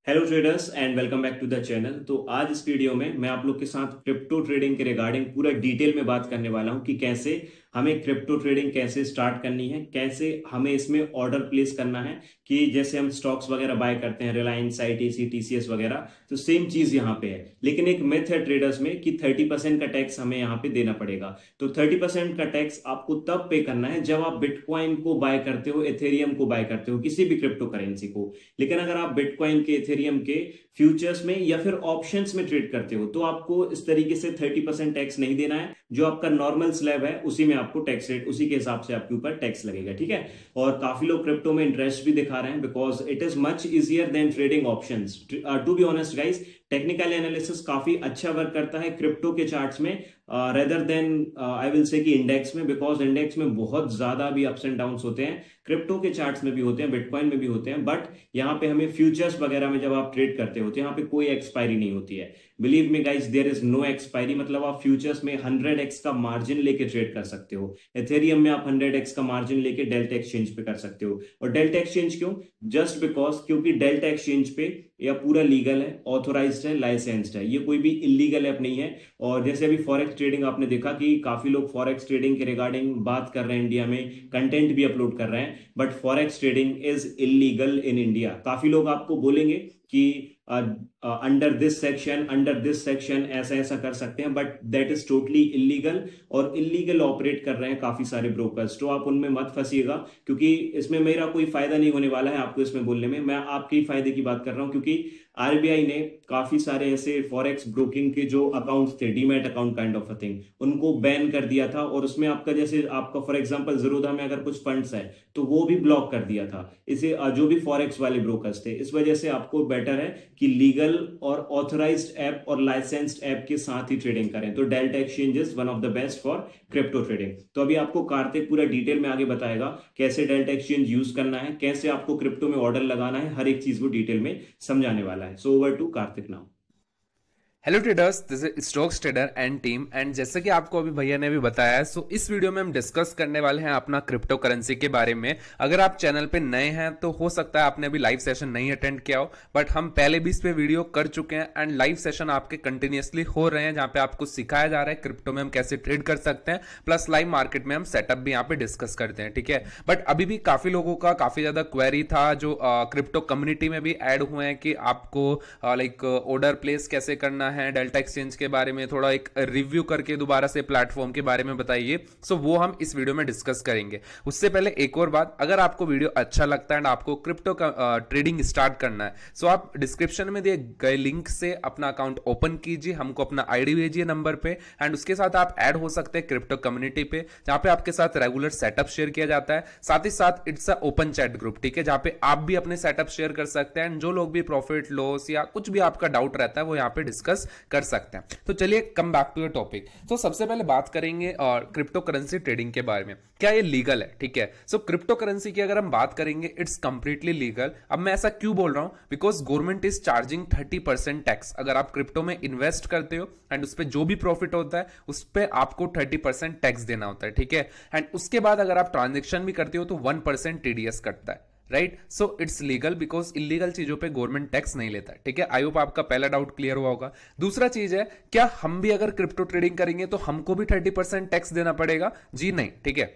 Hello traders and welcome back to the channel. तो आज इस वीडियो में मैं आप लोग के साथ क्रिप्टो ट्रेडिंग के रिगार्डिंग पूरा डिटेल में बात करने वाला हूं कि कैसे हमें क्रिप्टो ट्रेडिंग कैसे स्टार्ट करनी है, कैसे हमें इसमें ऑर्डर प्लेस करना है। कि जैसे हम स्टॉक्स वगैरह बाय करते हैं, रिलायंस, आईटीसी, टीसीएस वगैरह, तो सेम चीज यहाँ पे है। लेकिन एक मिथ है ट्रेडर्स में कि 30% का टैक्स हमें यहाँ पे देना पड़ेगा। तो 30% का टैक्स आपको तब पे करना है जब आप बिटकॉइन को बाय करते हो, एथेरियम को बाय करते हो, किसी भी क्रिप्टो करेंसी को। लेकिन अगर आप बिटकॉइन के, एथेरियम के फ्यूचर्स में या फिर ऑप्शंस में ट्रेड करते हो तो आपको इस तरीके से 30% टैक्स नहीं देना है। जो आपका नॉर्मल स्लैब है उसी में आपको टैक्स रेट, उसी के हिसाब से आपके ऊपर टैक्स लगेगा, ठीक है। और काफी लोग क्रिप्टो में इंटरेस्ट भी दिखा रहे हैं because it is much easier than trading options. To be honest guys, technical analysis काफी अच्छा वर्क करता है क्रिप्टो के चार्ट्स में rather then I will say कि इंडेक्स में, बिकॉज इंडेक्स में बहुत ज्यादा भी अप्स एंड डाउन्स होते हैं। क्रिप्टो के चार्ट्स में भी होते हैं, बिटकॉइन में भी होते हैं, बट यहाँ पे हमें फ्यूचर्स वगैरह में जब आप ट्रेड करते हो तो यहाँ पे कोई एक्सपायरी नहीं होती है। Believe me guys, there is no expiry. मतलब आप फ्यूचर्स में 100x का मार्जिन लेके ट्रेड कर सकते हो। एथेरियम में आप 100x का मार्जिन लेके डेल्टा एक्सचेंज पे कर सकते हो। और डेल्टा एक्सचेंज क्यों? जस्ट बिकॉज क्योंकि डेल्टा एक्सचेंज पे यह पूरा लीगल है, ऑथोराइज्ड है, लाइसेंस्ड है। ये कोई भी इलीगल ऐप नहीं है। और जैसे अभी फॉरेक्स ट्रेडिंग आपने देखा कि काफी लोग फॉरेक्स ट्रेडिंग के रिगार्डिंग बात कर रहे हैं, इंडिया में कंटेंट भी अपलोड कर रहे हैं, but forex trading is illegal in India. काफी लोग आपको बोलेंगे कि अंडर दिस सेक्शन ऐसा ऐसा कर सकते हैं, but that is totally illegal. और इलीगल ऑपरेट कर रहे हैं काफी सारे ब्रोकर्स। तो आप उनमें मत फंसिएगा, क्योंकि इसमें मेरा कोई फायदा नहीं होने वाला है आपको इसमें बोलने में। मैं आपके फायदे की बात कर रहा हूं, क्योंकि आरबीआई ने काफी सारे ऐसे फॉरेक्स ब्रोकिंग के जो अकाउंट्स थे, demat account kind of a thing, उनको बैन कर दिया था। और उसमें आपका, जैसे आपका फॉर एग्जांपल ज़ीरोधा में अगर कुछ फंड्स है तो वो भी ब्लॉक कर दिया था इसे, जो भी फॉरेक्स वाले ब्रोकर्स थे। इस वजह से आपको बेटर है कि लीगल और ऑथराइज्ड ऐप और लाइसेंस्ड ऐप के साथ ही ट्रेडिंग करें। तो delta exchange is one of the best for crypto trading. तो अभी आपको कार्तिक पूरा डिटेल में आगे बताएगा कैसे डेल्टा एक्सचेंज यूज करना है, कैसे आपको क्रिप्टो में ऑर्डर लगाना है, हर एक चीज वो डिटेल में समझाने वाला है। So over to Kartik now. Hello traders, this is stocks trader and team. And जैसे कि आपको अभी भैया ने भी बताया है, सो इस वीडियो में हम डिस्कस करने वाले हैं अपना क्रिप्टो करेंसी के बारे में। अगर आप चैनल पे नए हैं तो हो सकता है आपने अभी लाइव सेशन नहीं अटेंड किया हो, बट हम पहले भी इस पे वीडियो कर चुके हैं एंड लाइव सेशन आपके कंटिन्यूसली हो रहे हैं, जहां पे आपको सिखाया जा रहा है क्रिप्टो में हम कैसे ट्रेड कर सकते हैं, प्लस लाइव मार्केट में हम सेटअप भी यहाँ पे डिस्कस करते हैं, ठीक है। बट अभी भी काफी लोगों का काफी ज्यादा क्वेरी था जो क्रिप्टो कम्युनिटी में भी ऐड हुए हैं कि आपको लाइक ऑर्डर प्लेस कैसे करना है, डेल्टा एक्सचेंज के बारे में थोड़ा एक रिव्यू करके दोबारा से प्लेटफॉर्म के बारे में बताइए। सो वो हम इस वीडियो में डिस्कस करेंगे। उससे पहले एक और बात, अगर आपको वीडियो अच्छा लगता है एंड आपको क्रिप्टो का ट्रेडिंग स्टार्ट करना है, सो आप डिस्क्रिप्शन में दिए गए लिंक से अपना अकाउंट ओपन कीजिए, हमको अपना आईडी भेजिए नंबर पे, एंड उसके साथ आप ऐड हो सकते हैं क्रिप्टो कम्युनिटी पे, जहां पे आपके साथ रेगुलर सेटअप शेयर किया जाता है। साथ ही साथ it's a open chat group, ठीक है, जहां पे आप भी अपने सेटअप शेयर कर सकते हैं एंड जो लोग भी प्रॉफिट लॉस या कुछ भी आपका डाउट रहता है वो यहाँ पे डिस्कस कर सकते हैं। तो चलिए come back to the topic. तो सबसे पहले बात करेंगे और क्रिप्टो करेंसी ट्रेडिंग के बारे में, क्या ये लीगल है, ठीक है। सो क्रिप्टो करेंसी की अगर हम बात करेंगे, इट्स कंप्लीटली लीगल। अब मैं ऐसा क्यों बोल रहा हूं? Because government is charging 30% tax. अगर आप क्रिप्टो में इन्वेस्ट करते हो एंड उस पर जो भी प्रॉफिट होता है उस पर आपको 30% टैक्स देना होता है, ठीक है। एंड उसके बाद अगर आप ट्रांजेक्शन भी करते हो तो 1% टीडीएस कटता है, right. So it's legal because illegal चीजों पे गवर्नमेंट टैक्स नहीं लेता है, ठीक है। आई होप आपका पहला डाउट क्लियर हुआ होगा। दूसरा चीज है, क्या हम भी अगर क्रिप्टो ट्रेडिंग करेंगे तो हमको भी 30% टैक्स देना पड़ेगा? जी नहीं, ठीक है।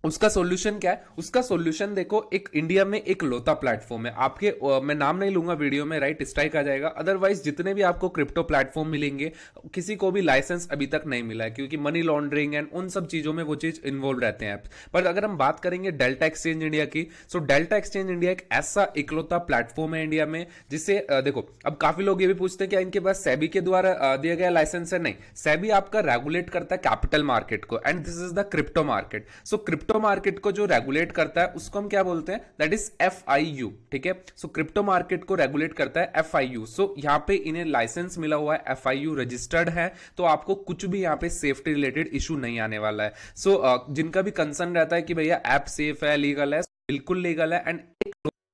उसका सॉल्यूशन क्या है? उसका सॉल्यूशन देखो, एक इंडिया में एक लोता प्लेटफॉर्म है आपके, मैं नाम नहीं लूंगा वीडियो में, राइट, स्ट्राइक आ जाएगा। अदरवाइज जितने भी आपको क्रिप्टो प्लेटफॉर्म मिलेंगे, किसी को भी लाइसेंस अभी तक नहीं मिला है, क्योंकि मनी लॉन्ड्रिंग एंड उन सब चीजों में वो चीज इन्वॉल्व रहते हैं। पर अगर हम बात करेंगे डेल्टा एक्सचेंज इंडिया की, सो डेल्टा एक्सचेंज इंडिया एक ऐसा इकलौता प्लेटफॉर्म है इंडिया में जिसे देखो, अब काफी लोग ये भी पूछते हैं कि इनके पास सेबी के द्वारा दिया गया लाइसेंस है। नहीं, सेबी आपका रेगुलेट करता है कैपिटल मार्केट को, and this is the crypto market. So crypto market को जो रेगुलेट करता है उसको हम क्या बोलते हैं? दैट इज FIU, ठीक है। सो क्रिप्टो मार्केट को रेगुलेट करता है FIU। सो यहां पे इन्हें लाइसेंस मिला हुआ है, FIU रजिस्टर्ड है, तो आपको कुछ भी यहां पे सेफ्टी रिलेटेड इशू नहीं आने वाला है। सो जिनका भी कंसर्न रहता है कि भैया ऐप सेफ है, लीगल है, बिल्कुल लीगल है। एंड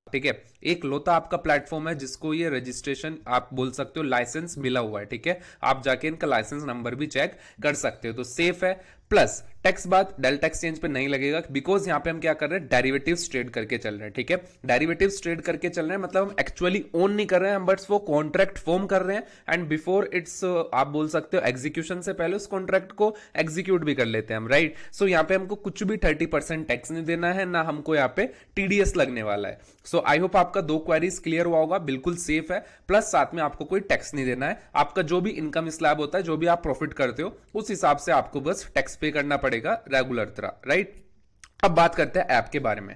ठीक है, एक लोता आपका प्लेटफॉर्म है जिसको ये रजिस्ट्रेशन आप बोल सकते हो, लाइसेंस मिला हुआ है, ठीक है। आप जाके इनका लाइसेंस नंबर भी चेक कर सकते हो, तो सेफ है। प्लस टैक्स बाद डेल्टा एक्सचेंज पे नहीं लगेगा, बिकॉज यहां पे हम क्या कर रहे हैं, डेरिवेटिव्स ट्रेड करके चल रहे हैं, ठीक है। डेरिवेटिव्स ट्रेड करके चल रहे हैं मतलब हम एक्चुअली ओन नहीं कर रहे हैं, बट वो कॉन्ट्रैक्ट फॉर्म कर रहे हैं एंड बिफोर इट्स आप बोल सकते हो एग्जीक्यूशन से पहले उस कॉन्ट्रैक्ट को एग्जीक्यूट भी कर लेते हैं हम, राइट। सो यहाँ पे हमको कुछ भी 30% टैक्स नहीं देना है, ना हमको यहाँ पे टीडीएस लगने वाला है। सो आई होप आपका 2 क्वेरीज क्लियर हुआ होगा, बिल्कुल सेफ है, प्लस साथ में आपको कोई टैक्स नहीं देना है। आपका जो भी इनकम स्लैब होता है, जो भी आप प्रॉफिट करते हो, उस हिसाब से आपको बस टैक्स पे करना पड़ेगा रेगुलर तरह, राइट। अब बात करते हैं ऐप के बारे में।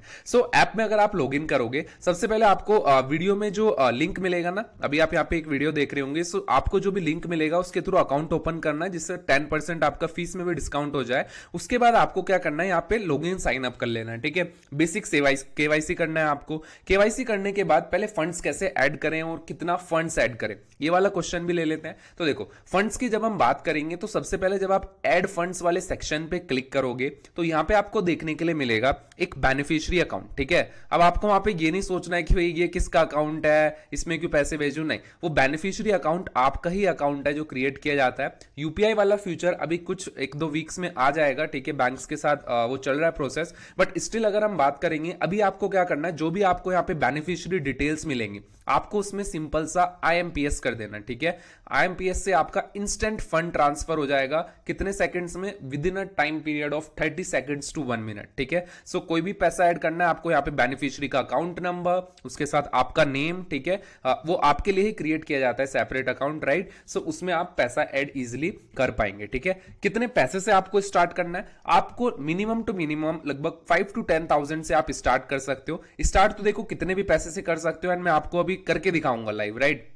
ऐप में अगर आप लॉगिन करोगे, सबसे पहले आपको वीडियो में जो लिंक मिलेगा ना, अभी आप यहाँ पे एक वीडियो देख रहे होंगे, आपको जो भी लिंक मिलेगा उसके थ्रू अकाउंट ओपन करना है, जिससे 10% आपका फीस में भी डिस्काउंट हो जाए। उसके बाद आपको क्या करना है, यहाँ पे लॉगिन साइन अप कर लेना है, ठीक है। बेसिक केवाईसी करना है आपको। केवाईसी करने के बाद पहले फंड्स कैसे ऐड करें और कितना फंड्स ऐड करें, ये वाला क्वेश्चन भी ले लेते हैं। तो देखो, फंड्स की जब हम बात करेंगे तो सबसे पहले जब आप ऐड फंड्स वाले सेक्शन पे क्लिक करोगे तो यहाँ पे आपको देखने के लिए मिलेगा एक बेनिफिशियरी अकाउंट, ठीक है। अब आपको वहां पे ये नहीं सोचना है कि भाई ये किसका अकाउंट है, इसमें क्यों पैसे भेजूं, नहीं, वो बेनिफिशियरी अकाउंट आपका ही अकाउंट है जो क्रिएट किया जाता है। यूपीआई वाला फ्यूचर अभी कुछ 1-2 वीक्स में आ जाएगा, ठीक है, बैंक्स के साथ वो चल रहा है प्रोसेस, बट स्टिल अगर हम बात करेंगे, अभी आपको क्या करना है, जो भी आपको यहाँ पे बेनिफिशियरी डिटेल्स मिलेंगी, आपको उसमें सिंपल सा IMPS कर देना, ठीक है। IMPS से आपका इंस्टेंट फंड ट्रांसफर हो जाएगा, कितने सेकंड्स में, within a time period of 30 seconds to 1 minute, ठीक है। सो कोई भी पैसा ऐड करना है आपको, यहाँ पे बेनिफिशियरी का अकाउंट नंबर, उसके साथ आपका नेम, ठीक है, वो आपके लिए ही क्रिएट किया जाता है सेपरेट अकाउंट, राइट। सो उसमें आप पैसा ऐड इजिली कर पाएंगे, ठीक है। कितने पैसे से आपको स्टार्ट करना है, आपको मिनिमम टू मिनिमम लगभग 5 to 10,000 से आप स्टार्ट कर सकते हो। स्टार्ट तो देखो कितने भी पैसे से कर सकते हो, एंड मैं आपको अभी करके दिखाऊंगा live, right.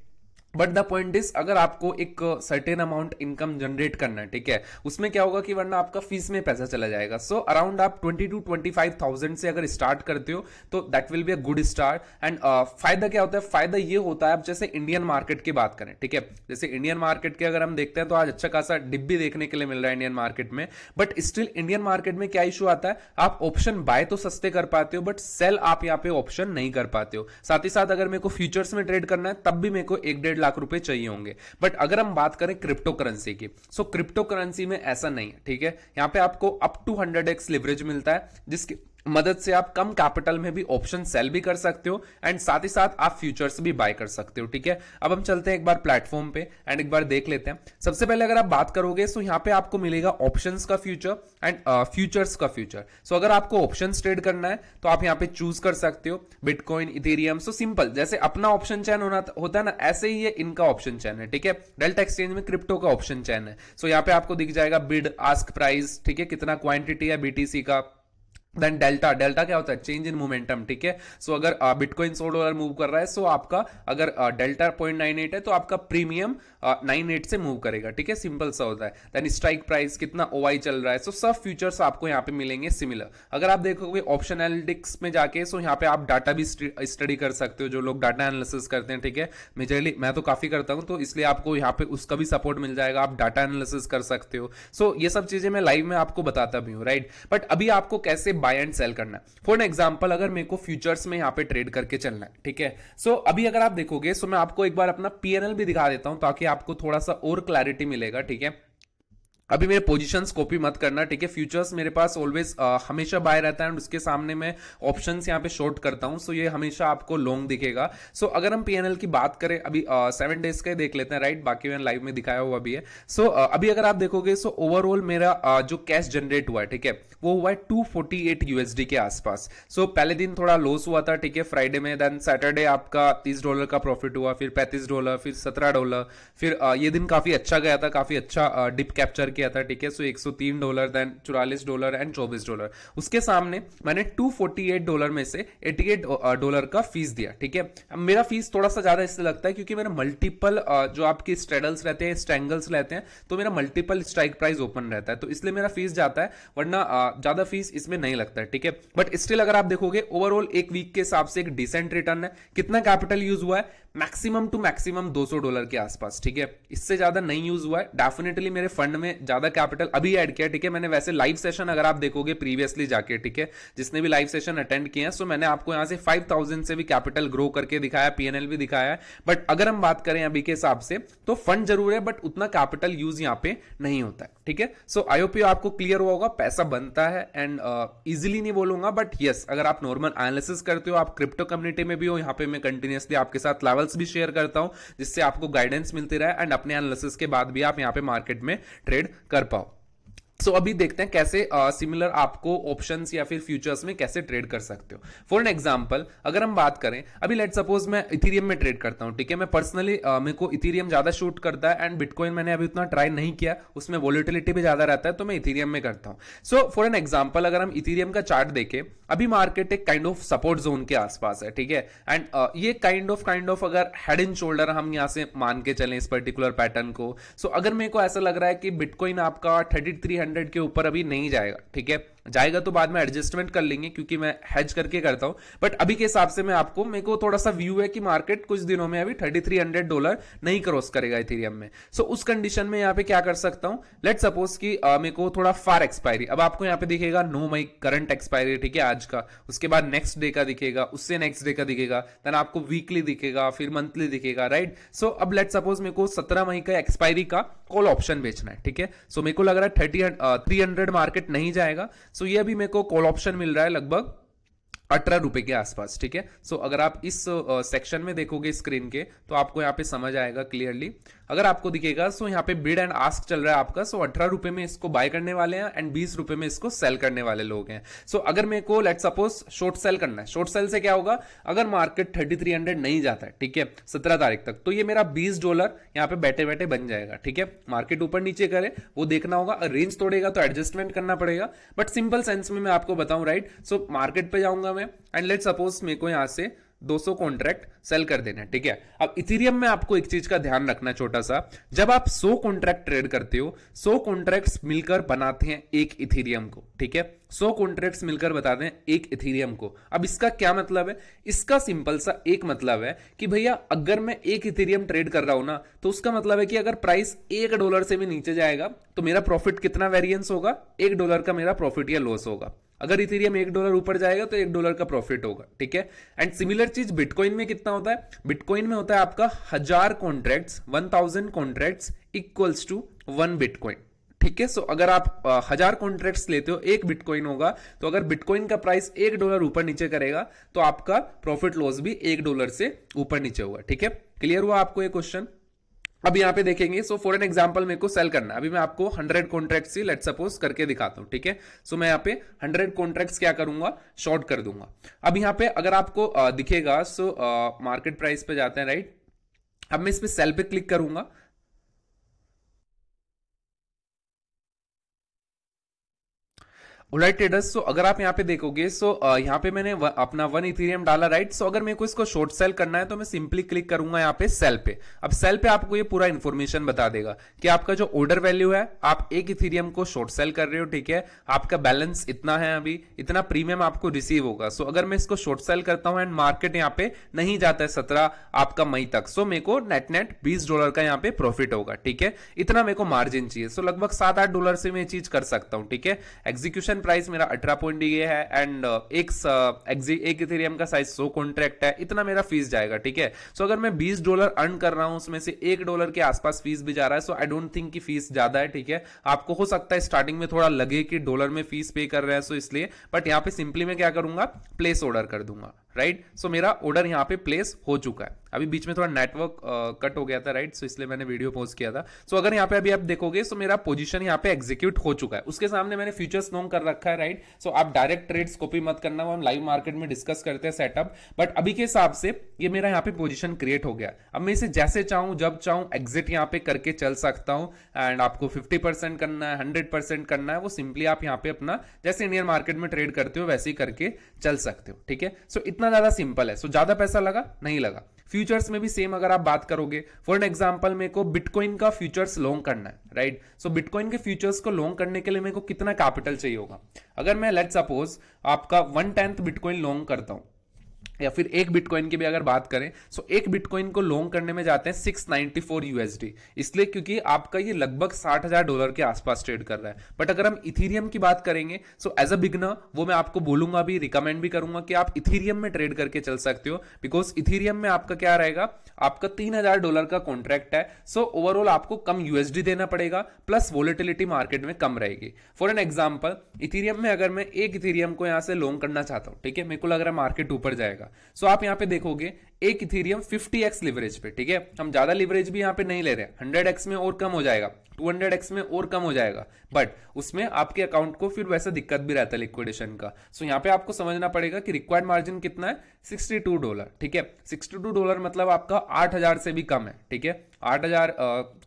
But the point is, अगर आपको एक सर्टेन अमाउंट इनकम जनरेट करना है, ठीक है, उसमें क्या होगा कि वरना आपका फीस में पैसा चला जाएगा। सो अराउंड आप 20 to 25,000 से अगर स्टार्ट करते हो तो that will be a good start. And फायदा क्या होता है, फायदा ये होता है, अब जैसे इंडियन मार्केट की बात करें, ठीक है, जैसे इंडियन मार्केट के अगर हम देखते हैं तो आज अच्छा खासा डिप भी देखने के लिए मिल रहा है इंडियन मार्केट में, बट स्टिल इंडियन मार्केट में क्या इशू आता है, आप ऑप्शन बाय तो सस्ते कर पाते हो, बट सेल आप यहाँ पे ऑप्शन नहीं कर पाते हो। साथ ही साथ अगर मेरे को फ्यूचर्स में ट्रेड करना है तब भी मेरे को 1-1.5 लाख रुपए चाहिए होंगे। बट अगर हम बात करें क्रिप्टो करेंसी की, सो क्रिप्टो करेंसी में ऐसा नहीं है, ठीक है। यहां पे आपको अप टू 100x लिवरेज मिलता है, जिसकी मदद से आप कम कैपिटल में भी ऑप्शन सेल भी कर सकते हो, एंड साथ ही साथ आप फ्यूचर्स भी बाय कर सकते हो, ठीक है। अब हम चलते हैं एक बार प्लेटफॉर्म पे एंड एक बार देख लेते हैं। सबसे पहले अगर आप बात करोगे तो यहाँ पे आपको मिलेगा ऑप्शंस का फ्यूचर एंड फ्यूचर्स का फ्यूचर। सो अगर आपको ऑप्शंस ट्रेड करना है तो आप यहाँ पे चूज कर सकते हो बिटकॉइन, इथेरियम। सो सिंपल, जैसे अपना ऑप्शन चैन होता है ना, ऐसे ही ये इनका ऑप्शन चैन है, ठीक है। डेल्टा एक्सचेंज में क्रिप्टो का ऑप्शन चैन है। सो यहाँ पे आपको दिख जाएगा बिड, आस्क प्राइस, ठीक है, कितना क्वांटिटी है BTC का। देन डेल्टा क्या होता है, चेंज इन मोमेंटम, ठीक है। सो अगर बिटकॉइन $100 मूव कर रहा है, सो आपका अगर डेल्टा 0.98 है तो आपका प्रीमियम 98 से मूव करेगा, ठीक है, सिंपल सा होता है। देन स्ट्राइक प्राइस, कितना OI चल रहा है। सो सब फ्यूचर्स आपको यहाँ पे मिलेंगे सिमिलर। अगर आप देखोगे ऑप्शन एनालिटिक्स में जाके, सो यहाँ पे आप डाटा भी स्टडी कर सकते हो, जो लोग डाटा एनालिसिस करते हैं, ठीक है। मेजरली मैं तो काफी करता हूँ, तो इसलिए आपको यहाँ पे उसका भी सपोर्ट मिल जाएगा, आप डाटा एनालिसिस कर सकते हो। सो ये सब चीजें मैं लाइव में आपको बताता भी हूँ, राइट। बट अभी आपको कैसे बाय एंड सेल करना है, फॉर एग्जांपल अगर मेरे को फ्यूचर्स में यहाँ पे ट्रेड करके चलना है, ठीक है। सो अभी अगर आप देखोगे, सो मैं आपको एक बार अपना PNL भी दिखा देता हूं ताकि आपको थोड़ा सा और क्लैरिटी मिलेगा, ठीक है। अभी मेरे पोजीशंस कॉपी मत करना, ठीक है। फ्यूचर्स मेरे पास ऑलवेज हमेशा बाय रहता है, एंड उसके सामने मैं ऑप्शंस यहाँ पे शॉर्ट करता हूं, सो ये हमेशा आपको लॉन्ग दिखेगा। सो अगर हम PNL की बात करें, अभी 7 डेज का देख लेते हैं, राइट, बाकी मैंने लाइव में दिखाया हुआ भी है। सो अभी अगर आप देखोगे, सो ओवरऑल मेरा जो कैश जनरेट हुआ है, ठीक है, वो हुआ है $248 USD के आसपास। सो पहले दिन थोड़ा लॉस हुआ था, ठीक है, फ्राइडे में। देन सैटरडे आपका $30 का प्रॉफिट हुआ, फिर $35, फिर $17, फिर ये दिन काफी अच्छा गया था, काफी अच्छा डिप कैप्चर किया था, ठीक है। सो $103, देन $44 एंड $24। उसके सामने मैंने $248 में से $88 का फीस दिया, ठीक है। मेरा फीस थोड़ा सा ज्यादा इससे लगता है क्योंकि मेरा मल्टीपल जो आपके स्ट्रेडल्स रहते हैं, स्ट्रैंगल्स रहते हैं, तो मेरा मल्टीपल स्ट्राइक प्राइस ओपन रहता है, तो इसलिए मेरा फीस जाता है, वरना ज्यादा फीस इसमें नहीं लगता है, ठीक है। बट स्टिल अगर आप देखोगे ओवरऑल एक वीक के हिसाब से एक डिसेंट रिटर्न है। कितना कैपिटल यूज हुआ है, मैक्सिमम टू मैक्सिमम $200 के आसपास, ठीक है, इससे ज्यादा नहीं यूज हुआ है। डेफिनेटली मेरे फंड में ज्यादा कैपिटल अभी ऐड किया, ठीक है। मैंने वैसे लाइव सेशन अगर आप देखोगे प्रीवियसली जाके, ठीक है, जिसने भी लाइव सेशन अटेंड किए हैं, सो मैंने आपको यहां से 5000 से भी कैपिटल ग्रो करके दिखाया, पीएनएल भी दिखाया है। बट अगर हम बात करें अभी के हिसाब से तो फंड जरूर है बट उतना कैपिटल यूज यहां पे नहीं होता है, ठीक है। सो आई होप आपको क्लियर हुआ होगा, पैसा बनता है एंड इजीली नहीं बोलूंगा बट यस, अगर आप नॉर्मल एनालिसिस करते हो, आप क्रिप्टो कम्युनिटी में भी हो, यहां पे मैं कंटिन्यूअसली आपके साथ लेवल्स भी शेयर करता हूं जिससे आपको गाइडेंस मिलती रहे एंड अपने एनालिसिस के बाद भी आप यहां पे मार्केट में ट्रेड कर पाओ। सो अभी देखते हैं कैसे सिमिलर आपको ऑप्शंस या फिर फ्यूचर्स में कैसे ट्रेड कर सकते हो। फॉर एन एग्जांपल अगर हम बात करें, अभी लेट सपोज मैं इथेरियम में ट्रेड करता हूं, ठीक है। मैं पर्सनली मेरे को इथेरियम ज्यादा शूट करता है एंड बिटकॉइन मैंने अभी उतना ट्राई नहीं किया, उसमें वोलेटिलिटी भी ज्यादा रहता है, तो मैं इथेरियम में करता हूं। सो फॉर एन एग्जांपल अगर हम इथेरियम का चार्ट देखें, अभी मार्केट एक काइंड ऑफ सपोर्ट जोन के आसपास है, ठीक है। एंड ये काइंड ऑफ अगर हेड एंड शोल्डर हम यहां से मान के चलें इस पर्टिकुलर पैटर्न को, सो अगर मेरे को ऐसा लग रहा है कि बिटकॉइन आपका 3300 के ऊपर अभी नहीं जाएगा, ठीक है, जाएगा तो बाद में एडजस्टमेंट कर लेंगे क्योंकि मैं हेज करके करता हूं, बट अभी के हिसाब से मेरे को थोड़ा सा व्यू है कि मार्केट कुछ दिनों में अभी $3300 नहीं क्रॉस करेगा इथेरियम में। सो उस कंडीशन में यहां पे क्या कर सकता हूं, लेट सपोज कि मेरे को थोड़ा फार एक्सपायरी, अब आपको यहां पे दिखेगा 9 मई करंट एक्सपायरी, ठीक है, आज का, उसके बाद नेक्स्ट डे का दिखेगा, उससे नेक्स्ट डे का दिखेगा, देन आपको वीकली दिखेगा, फिर मंथली दिखेगा, राइट। सो अब लेट सपोज मेरे को 17 मई का एक्सपायरी का कॉल ऑप्शन बेचना है, ठीक है। सो मेरे को लग रहा है 300 मार्केट नहीं जाएगा, सो ये अभी मेरे को कॉल ऑप्शन मिल रहा है लगभग 18 रुपए के आसपास, ठीक है। सो अगर आप इस सेक्शन में देखोगे स्क्रीन के तो आपको यहाँ पे समझ आएगा क्लियरली। अगर आपको दिखेगा सो यहाँ पे बिड एंड आस्क चल रहा है आपका, सो 18 रुपए में इसको बाय करने वाले हैं एंड 20 रुपए में इसको सेल करने वाले लोग हैं। सो अगर मेरे को लेट सपोज शॉर्ट सेल करना है, शॉर्ट सेल से क्या होगा, अगर मार्केट 3300 नहीं जाता है, ठीक है, 17 तारीख तक, तो ये मेरा $20 यहाँ पे बैठे बैठे बन जाएगा, ठीक है। मार्केट ऊपर नीचे करे वो देखना होगा, रेंज तोड़ेगा तो एडजस्टमेंट करना पड़ेगा, बट सिंपल सेंस में मैं आपको बताऊं, राइट। सो मार्केट पे जाऊंगा मैं एंड लेट सपोज मेरे को यहां से 200 कॉन्ट्रैक्ट सेल कर देना है, ठीक है। अब इथेरियम में आपको एक चीज का ध्यान रखना छोटा सा, जब आप 100 कॉन्ट्रैक्ट ट्रेड करते हो, 100 कॉन्ट्रैक्ट्स मिलकर बनाते हैं एक इथेरियम को, ठीक है। 100 कॉन्ट्रैक्ट्स मिलकर बताते हैं एक इथेरियम को। अब इसका क्या मतलब है, इसका सिंपल सा एक मतलब है कि भैया अगर मैं एक इथेरियम ट्रेड कर रहा हूं ना, तो उसका मतलब है कि अगर प्राइस $1 से भी नीचे जाएगा तो मेरा प्रॉफिट कितना वेरिएंस होगा, $1 का मेरा प्रॉफिट या लॉस होगा। अगर इथेरियम $1 ऊपर जाएगा तो $1 का प्रॉफिट होगा, ठीक है। एंड सिमिलर चीज बिटकॉइन में कितना होता है, बिटकॉइन में होता है आपका 1000 contracts, 1000 contracts equals to 1 bitcoin, ठीक है। सो अगर आप 1000 कॉन्ट्रैक्ट्स लेते हो, एक बिटकॉइन होगा, तो अगर बिटकॉइन का प्राइस $1 ऊपर नीचे करेगा तो आपका प्रॉफिट लॉस भी $1 से ऊपर नीचे होगा, ठीक है। क्लियर हुआ आपको ये क्वेश्चन। अब यहां पे देखेंगे, सो फॉर एन एग्जांपल मेरे को सेल करना है, अभी मैं आपको 100 कॉन्ट्रैक्ट्स ही लेट सपोज करके दिखाता हूं, ठीक है। सो मैं यहां पे 100 कॉन्ट्रैक्ट्स क्या करूंगा, शॉर्ट कर दूंगा। अब यहां पे अगर आपको दिखेगा, सो मार्केट प्राइस पे जाते हैं, राइट। अब मैं इस पे सेल पे क्लिक करूंगा, ऑलराइट ट्रेडर्स। सो अगर आप यहाँ पे देखोगे, सो यहाँ पे मैंने अपना 1 इथेरियम डाला, राइट। सो अगर मेरे को इसको शॉर्ट सेल करना है तो मैं सिंपली क्लिक करूंगा यहाँ पे सेल पे। अब सेल पे आपको ये पूरा इंफॉर्मेशन बता देगा कि आपका जो ऑर्डर वैल्यू है, आप एक इथेरियम को शॉर्ट सेल कर रहे हो, ठीक है, आपका बैलेंस इतना है, अभी इतना प्रीमियम आपको रिसीव होगा। सो अगर मैं इसको शॉर्ट सेल करता हूँ एंड मार्केट यहाँ पे नहीं जाता है 17 आपका मई तक, सो मेरे को नेट नेट $20 का यहाँ पे प्रॉफिट होगा, ठीक है। इतना मेरे को मार्जिन चाहिए, सो लगभग $7-8 से मैं ये चीज कर सकता हूँ, ठीक है। एग्जीक्यूशन प्राइस मेरा 18 पॉइंट ये है एंड एक इथेरियम का साइज 100 कॉन्ट्रैक्ट है, इतना मेरा फीस जाएगा, ठीक है। सो अगर मैं $20 अर्न कर रहा हूं, उसमें से $1 के आसपास फीस भी जा रहा है, सो आई डोंट थिंक कि फीस ज्यादा है, ठीक है। आपको हो सकता है स्टार्टिंग में थोड़ा लगे कि डॉलर में फीस पे कर रहे हैं, सो इसलिए, बट यहां पे सिंपली मैं क्या करूंगा, प्लेस ऑर्डर कर दूंगा, राइट। सो मेरा ऑर्डर यहाँ पे प्लेस हो चुका है। अभी बीच में थोड़ा नेटवर्क कट हो गया था, राइट, सो इसलिए मैंने वीडियो पॉज किया था। सो अगर यहाँ पे अभी आप देखोगे, सो मेरा पोजीशन यहाँ पे एग्जीक्यूट हो चुका है, उसके सामने मैंने फ्यूचर्स लॉन्ग कर रखा है, राइट। सो आप डायरेक्ट ट्रेड्स कॉपी मत करना, वो हम लाइव मार्केट में डिस्कस करते हैं सेटअप, बट अभी के हिसाब से ये मेरा यहाँ पे पोजीशन क्रिएट हो गया। अब मैं इसे जैसे चाहूं जब चाहूं एग्जिट यहाँ पे करके चल सकता हूं एंड आपको 50% करना है, 100% करना है, वो सिंपली आप यहाँ पे अपना जैसे इंडियन मार्केट में ट्रेड करते हो वैसे ही करके चल सकते हो, ठीक है। सो इतना ज्यादा सिंपल है। सो ज्यादा पैसा लगा नहीं लगा। फ्यूचर्स में भी सेम अगर आप बात करोगे, फॉर एन एग्जांपल मेरे को बिटकॉइन का फ्यूचर्स लॉन्ग करना है, राइट। सो बिटकॉइन के फ्यूचर्स को लॉन्ग करने के लिए मेरे को कितना कैपिटल चाहिए होगा, अगर मैं लेट्स सपोज आपका 1/10 बिटकॉइन लॉन्ग करता हूं, या फिर एक बिटकॉइन की भी अगर बात करें, सो एक बिटकॉइन को लॉन्ग करने में जाते हैं 694 यूएसडी, इसलिए क्योंकि आपका ये लगभग $60,000 के आसपास ट्रेड कर रहा है। बट अगर हम इथीरियम की बात करेंगे, सो एज अ बिगनर वो मैं आपको बोलूंगा भी, रिकमेंड भी करूंगा कि आप इथीरियम में ट्रेड करके चल सकते हो, बिकॉज इथीरियम में आपका क्या रहेगा, आपका $3,000 का कॉन्ट्रैक्ट है। सो ओवरऑल आपको कम यूएसडी देना पड़ेगा, प्लस वोलेटिलिटी मार्केट में कम रहेगी। फॉर एन एग्जाम्पल, इथीरियम में अगर मैं एक इथीरियम को यहां से लॉन्ग करना चाहता हूं, ठीक है, मेरे को लग रहा है मार्केट ऊपर जाएगा, सो आप यहां पे देखोगे एक इथीरियम 50x लिवरेज पे, ठीक है, हम ज्यादा लिवरेज भी यहां पे नहीं ले रहे, 100x में और कम हो जाएगा, 200x में और कम हो जाएगा, बट उसमें आपके अकाउंट को फिर वैसा दिक्कत भी रहता है लिक्विडेशन का। सो यहां पे आपको समझना पड़ेगा कि रिक्वायर्ड मार्जिन कितना है, $62, ठीक है, $62 मतलब आपका 8,000 से भी कम है, ठीक है, 8,000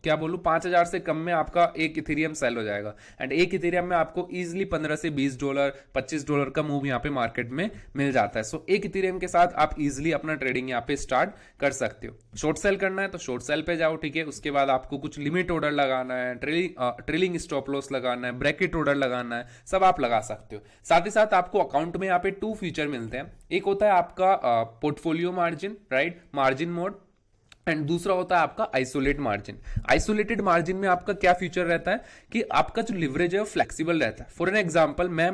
क्या बोलूं, 5,000 से कम में आपका एक इथेरियम सेल हो जाएगा। एंड एक इथेरियम में आपको इजीली $15 से $20, $25 का मूव यहाँ पे मार्केट में मिल जाता है। सो एक इथेरियम के साथ आप इजीली अपना ट्रेडिंग यहाँ पे स्टार्ट कर सकते हो। शॉर्ट सेल करना है तो शॉर्ट सेल पे जाओ, ठीक है, उसके बाद आपको कुछ लिमिट ऑर्डर लगाना है, ट्रेलिंग स्टॉप लॉस लगाना है, ब्रैकेट ऑर्डर लगाना है, सब आप लगा सकते हो। साथ ही साथ आपको अकाउंट में यहाँ पे 2 फीचर मिलते हैं, एक होता है आपका portfolio margin, right, margin mode, and दूसरा होता है आपका आइसोलेट मार्जिन। आइसोलेटेड मार्जिन में आपका क्या फीचर रहता है कि आपका जो लिवरेज है वो फ्लेक्सिबल रहता है। फॉर एन एग्जांपल, मैं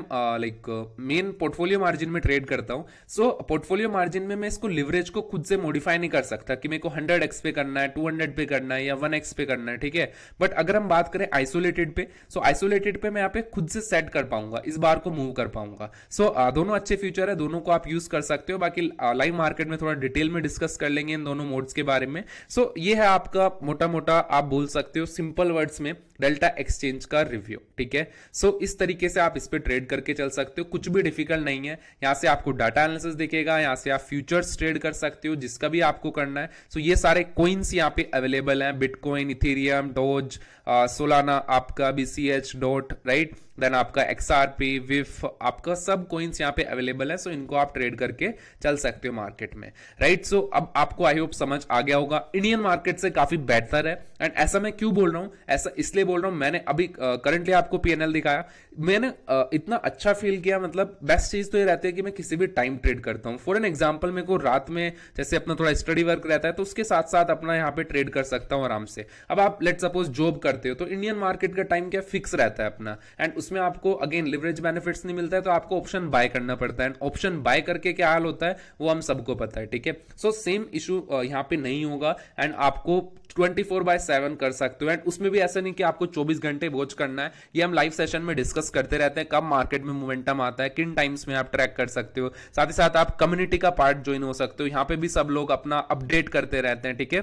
मेन पोर्टफोलियो मार्जिन में ट्रेड करता हूं, सो पोर्टफोलियो मार्जिन में मैं इसको लिवरेज को खुद से मॉडिफाई नहीं कर सकता कि मेरे को 100x पे करना है, 200 पे करना है या 1x पे करना है, ठीक है। बट अगर हम बात करें आइसोलेटेड पे, सो आइसोलेटेड पे मैं यहाँ पे खुद से सेट कर पाऊंगा, इस बार को मूव कर पाऊंगा। सो दोनों अच्छे फीचर है, दोनों को आप यूज कर सकते हो। बाकी लाइव मार्केट में थोड़ा डिटेल में डिस्कस कर लेंगे इन दोनों मोड्स के बारे में। सो ये है आपका मोटा मोटा आप बोल सकते हो सिंपल वर्ड्स में डेल्टा एक्सचेंज का रिव्यू, ठीक है। सो इस तरीके से आप इस पे ट्रेड करके चल सकते हो, कुछ भी डिफिकल्ट नहीं है। यहां से आपको डाटा एनालिसिस दिखेगा, यहां से आप फ्यूचर्स ट्रेड कर सकते हो जिसका भी आपको करना है। सो ये सारे कोइंस यहाँ पे अवेलेबल हैं, बिटकॉइन, इथेरियम, डोज, सोलाना, आपका BCH, डॉट, राइट, देन आपका XRP, विफ, आपका सब कोइंस यहाँ पे अवेलेबल है। सो इनको आप ट्रेड करके चल सकते हो मार्केट में, राइट। सो अब आपको आई होप समझ आ गया होगा, इंडियन मार्केट से काफी बेहतर है। एंड ऐसा मैं क्यों बोल रहा हूं, ऐसा इसलिए बोल रहा हूं, मैंने अभी करंटली आपको PNL दिखाया, मैंने इतना अच्छा फील किया, मतलब बेस्ट चीज तो ये रहती है कि मैं किसी भी टाइम ट्रेड करता हूं। फॉर एन एग्जांपल, मेरे को रात में जैसे अपना थोड़ा स्टडी वर्क रहता है तो उसके साथ साथ अपना यहाँ पे ट्रेड कर सकता हूं आराम से। अब आप लेट सपोज जॉब करते हो तो इंडियन मार्केट का टाइम क्या फिक्स रहता है अपना, एंड उसमें आपको अगेन लिवरेज बेनिफिट्स नहीं मिलता है, तो आपको ऑप्शन बाय करना पड़ता है। ऑप्शन बाय करके क्या हाल होता है वो हम सबको पता है, ठीक है। सो सेम इशू यहाँ पे नहीं होगा, एंड आपको 24/7 कर सकते हो। एंड उसमें भी ऐसा नहीं कि आपको 24 घंटे वॉच करना है, ये हम लाइव सेशन में डिस्कस करते रहते हैं, कब मार्केट में मोमेंटम आता है, किन टाइम्स में आप ट्रैक कर सकते हो। साथ ही साथ आप कम्युनिटी का पार्ट ज्वाइन हो सकते हो, यहाँ पे भी सब लोग अपना अपडेट करते रहते हैं, ठीक है,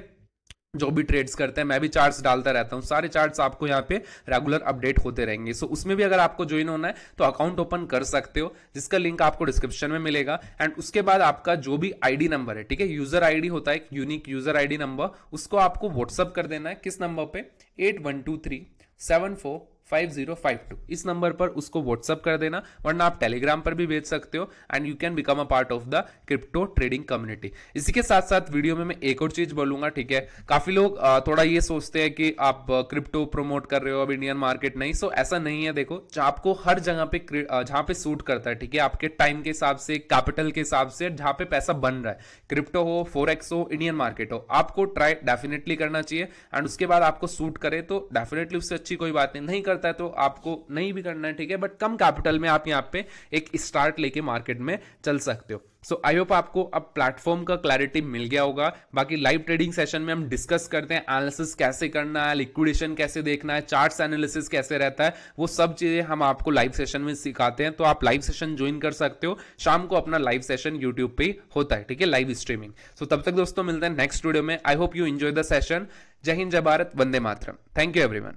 जो भी ट्रेड्स करते हैं। मैं भी चार्ट्स डालता रहता हूं, सारे चार्ट्स आपको यहाँ पे रेगुलर अपडेट होते रहेंगे। सो उसमें भी अगर आपको ज्वाइन होना है तो अकाउंट ओपन कर सकते हो, जिसका लिंक आपको डिस्क्रिप्शन में मिलेगा। एंड उसके बाद आपका जो भी आईडी नंबर है, ठीक है, यूजर आईडी होता है, एक यूनिक यूजर आईडी नंबर, उसको आपको व्हाट्सअप कर देना है। किस नंबर पे, 8123745052, इस नंबर पर उसको व्हाट्सअप कर देना, वरना आप टेलीग्राम पर भी भेज सकते हो। And you can become a part of the crypto trading community. इसी के साथ साथ वीडियो में मैं एक और चीज बोलूंगा, ठीक है, काफी लोग थोड़ा ये सोचते हैं कि आप क्रिप्टो प्रमोट कर रहे हो, अब इंडियन मार्केट नहीं। सो ऐसा नहीं है, देखो, आपको हर जगह पे जहां पे सूट करता है, ठीक है, आपके टाइम के हिसाब से, कैपिटल के हिसाब से, जहां पे पैसा बन रहा है, क्रिप्टो हो, फॉरेक्स हो, इंडियन मार्केट हो, आपको ट्राई डेफिनेटली करना चाहिए। एंड उसके बाद आपको सूट करे तो डेफिनेटली उससे अच्छी कोई बात नहीं करता है तो आपको नहीं भी करना है, ठीक है, बट कम कैपिटल में आप यहाँ पे एक स्टार्ट लेके मार्केट में चल सकते हो। सो आई होप आपको अब प्लेटफॉर्म का क्लैरिटी मिल गया होगा। बाकी लाइव ट्रेडिंग सेशन में हम डिस्कस करते हैं एनालिसिस कैसे करना है, लिक्विडेशन कैसे देखना है, चार्ट्स एनालिसिस कैसे रहता है, वो सब चीजें हम आपको लाइव सेशन में सिखाते हैं। तो आप लाइव सेशन ज्वाइन कर सकते हो, शाम को अपना लाइव सेशन यूट्यूब पे होता है, ठीक है, लाइव स्ट्रीमिंग। सो तब तक दोस्तों मिलते हैं नेक्स्ट वीडियो में। I hope you enjoy the session. जय हिंद, जय भारत, वंदे मातरम। Thank you everyone.